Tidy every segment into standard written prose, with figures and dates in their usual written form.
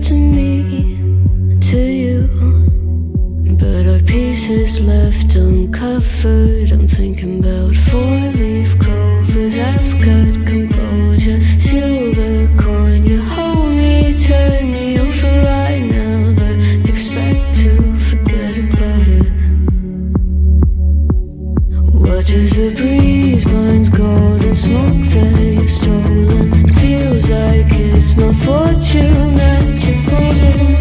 to me, to you. But our pieces left uncovered. I'm thinking about four-leaf clovers. I've got composure, silver coin. You hold me, turn me over right now, but expect to forget about it. Watch as the breeze burns golden smoke that you've stolen. Feels like it's my fortune that you're folding.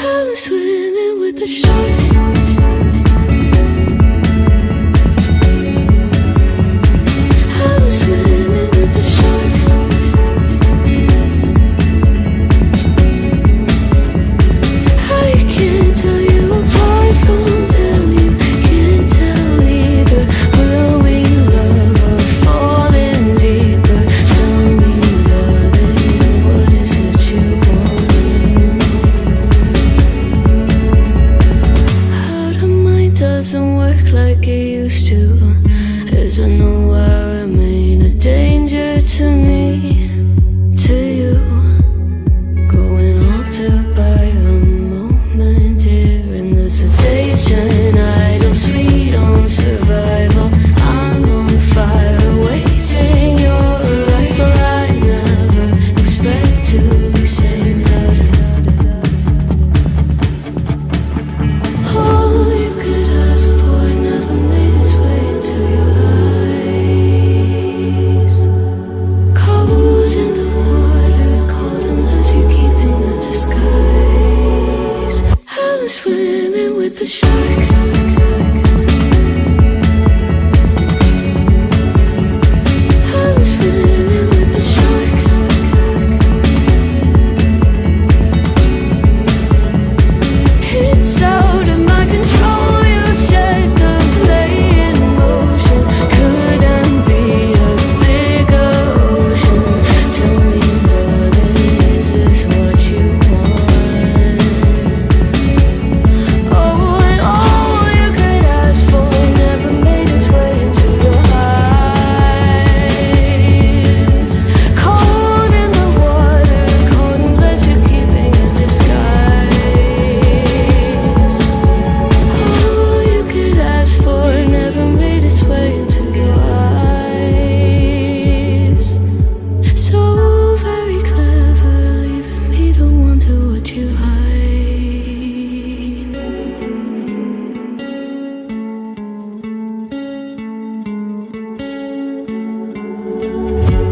I'm swimming with the sharks. I'm swimming with the sharks. I can't tell you apart from them. You can't tell either. Will we love or fall in deeper? Tell me, darling, what is it you want? How the mind doesn't work like it used to. As I know I remain a danger to me, to you. Going altered by the moment, dear. And as the days turn, I don't sweet on survival. I'm on fire, waiting your arrival. I never expect to be saved without it. All you could ask for never made its way into your eyes. Cold in the water, cold unless you're keeping a disguise. I'm swimming with the sharks. I'm swimming with the sharks. It's out of my control. You set the play in motion. Couldn't be a bigger ocean. Tell me, darling, is this what you want? Oh, and all you could ask for never made its way into your eyes. Cold in the water, cold unless you're keeping a disguise. All you could ask for never made its way into your eyes. So very clever, leaving me to wonder what you hide.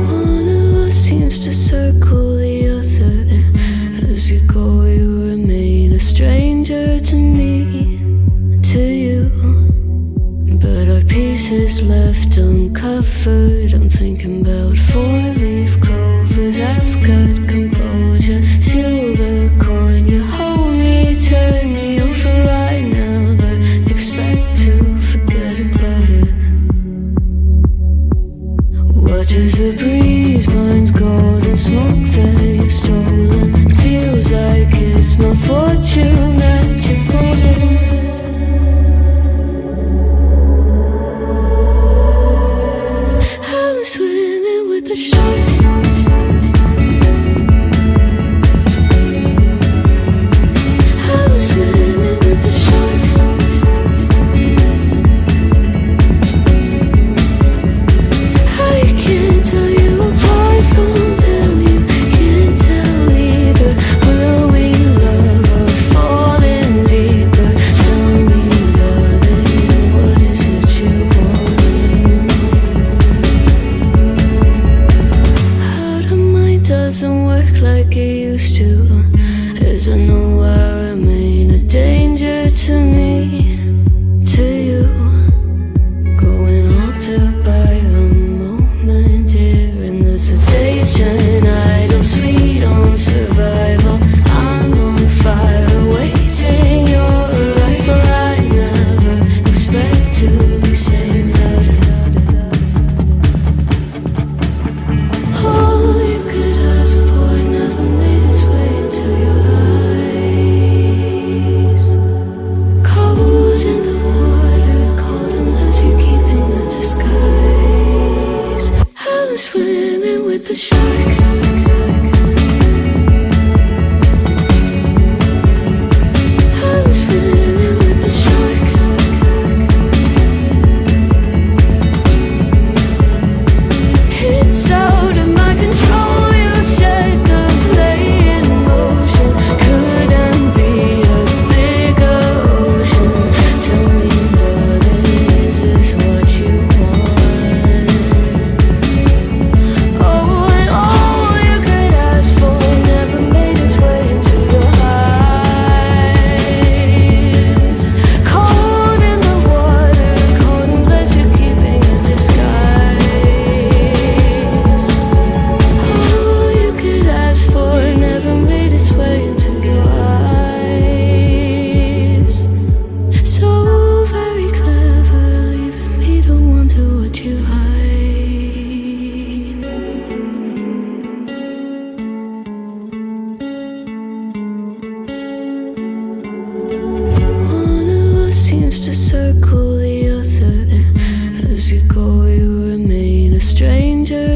One of us seems to circle the other. As you go, you remain a stranger to me, to you. But our pieces left uncovered. I'm thinking about four-leaf clovers. I've got composure, silver coin. You hold me, turn me over right now, but expect to forget about it. Watch as the breeze burns golden smoke that you've stolen. Feels like it's my fortune that you're folding. I'm swimming with the sharks. I'm swimming with the sharks. I can't tell you apart from them. You can't tell either. Will we love or fall in deeper? Tell me, darling, what is it you want? How the mind doesn't work like it used to. As I know I remain a danger to me, to you. Going altered by the moment, dear. And as the days turn, I don't sweet on survival. I'm on fire, waiting your arrival. I never expect to be saved without it. All you could ask for never made its way into your eyes.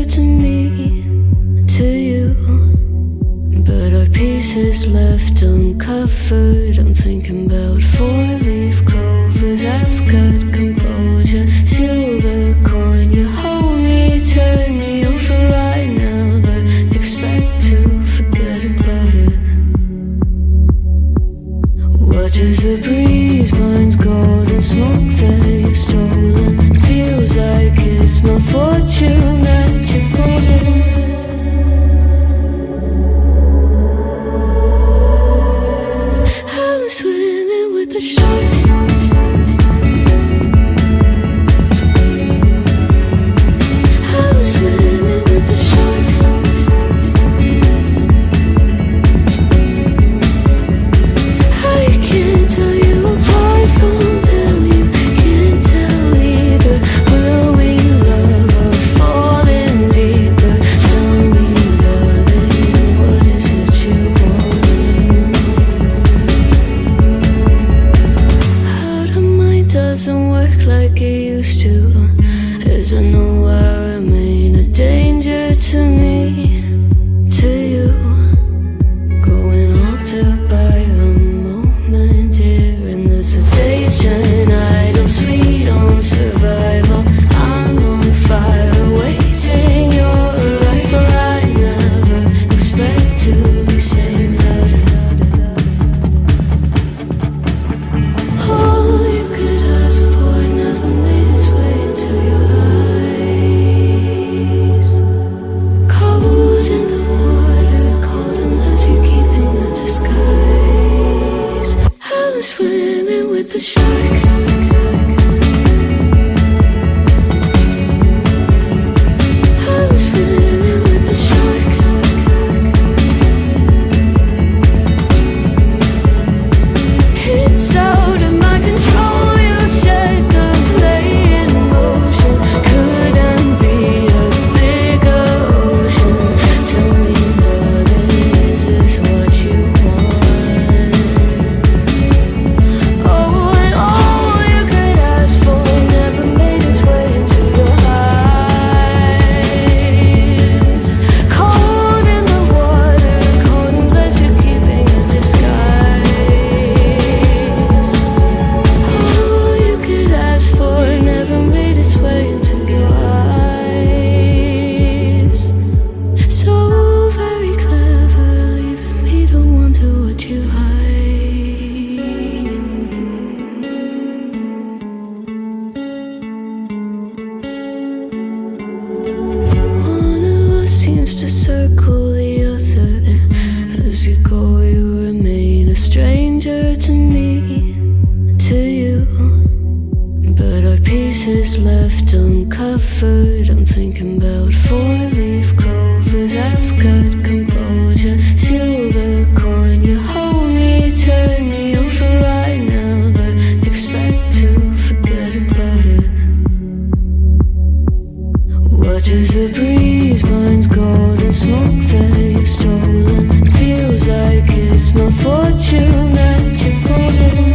stranger to me, to you. But our pieces left uncovered. I'm thinking about four-leaf clovers. I've got composure, silver coin. You hold me, turn me over right now, but expect to forget about it. Watch as the breeze burns golden smoke that you've stolen. Feels like it's my fortune that you're folding. I'm swimming with the sharks. I'm swimming with the sharks. I can't tell you apart from them. You can't tell either. Will we love or fall in deeper? Tell me, darling, what is it you want? How the mind doesn't work like it used to. As I know I remain a danger to me, to you. Going altered by the moment, dear. And as the days turn idle, sweet on survival. I'm on fire, waiting your arrival. I never expect to be saved without it. All you could ask for never made its way into your eyes. Cold in the water, cold unless you're keeping a disguise. I'm swimming with the sharks. I'm swimming with the sharks. It's out of my control. You set the play in motion. Couldn't be a bigger ocean. Tell me, darling, is this what you want? Oh, and all you could ask for never made its way into your eyes. Cold in the water, cold unless you're keeping a disguise. All you could ask for never made its way into your eyes. So very clever, leaving me to wonder what you hide. One of us seems to circle the other. As you go, you remain a stranger to me, to you. But our pieces left uncovered. I'm thinking about four-leaf clovers. I've got composure, silver coin. You hold me, turn me over right now, but expect to forget about it. Watch as the breeze burns golden smoke that you've stolen. Feels like it's my fortune that you're folding.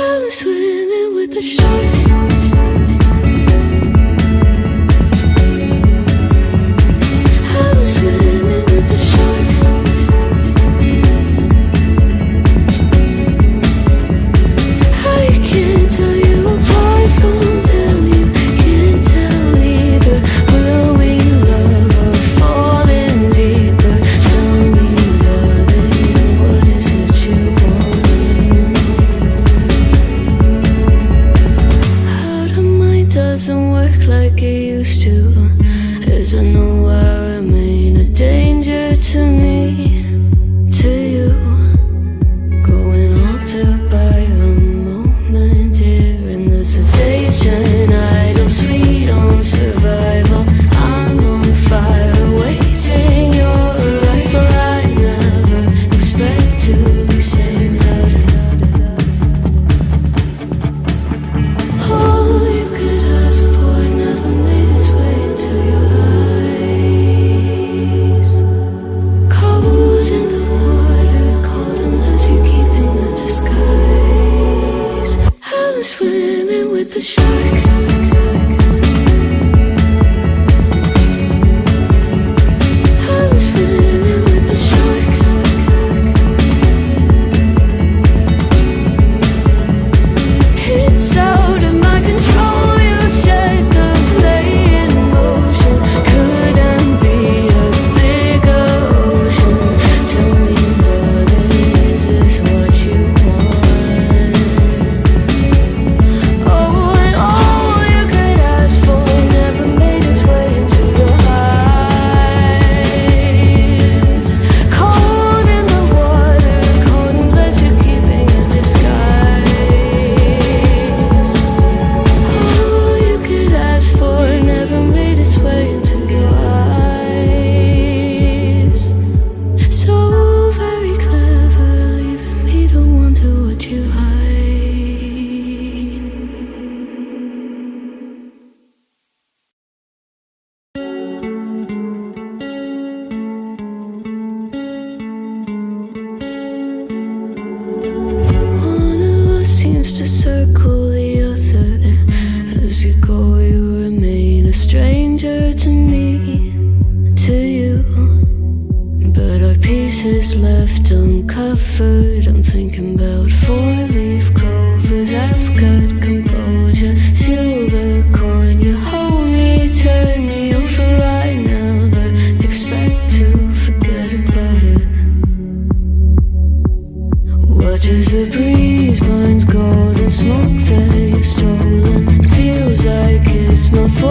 I'm swimming with the sharks. I'm swimming with the sharks. I can't tell you apart from them. You can't tell either. Will we love or fall in deeper? Tell me, darling, what is it you want? How the mind doesn't work like it used to. As I know I remain a danger to me, to you. Going altered by the moment, dear. And as the days turn idle, sweet on survival. I'm on fire, waiting your arrival. I never expect to be saved without it. All you could ask for never made its way into your eyes. with the sharks. I was swimming with the sharks. It's out of my control. You set the play in motion. Couldn't be a bigger ocean. Tell me, darling, is this what you want? Oh, and all you could ask for never made its way into your eyes. Cold in the water, cold unless you're keeping in disguise. All you could ask for never made its way into your eyes. So very clever, leaving me to wonder what you hide. One of us seems to circle the other. As you go, you remain a stranger to me, to you. But our pieces left uncovered. I'm thinking about four-leaf clovers. I've got composure, silver coin. You hold me, turn me over right now, but expect to forget about it. Watch as the breeze burns golden smoke that you've stolen. Feels like it's my fault.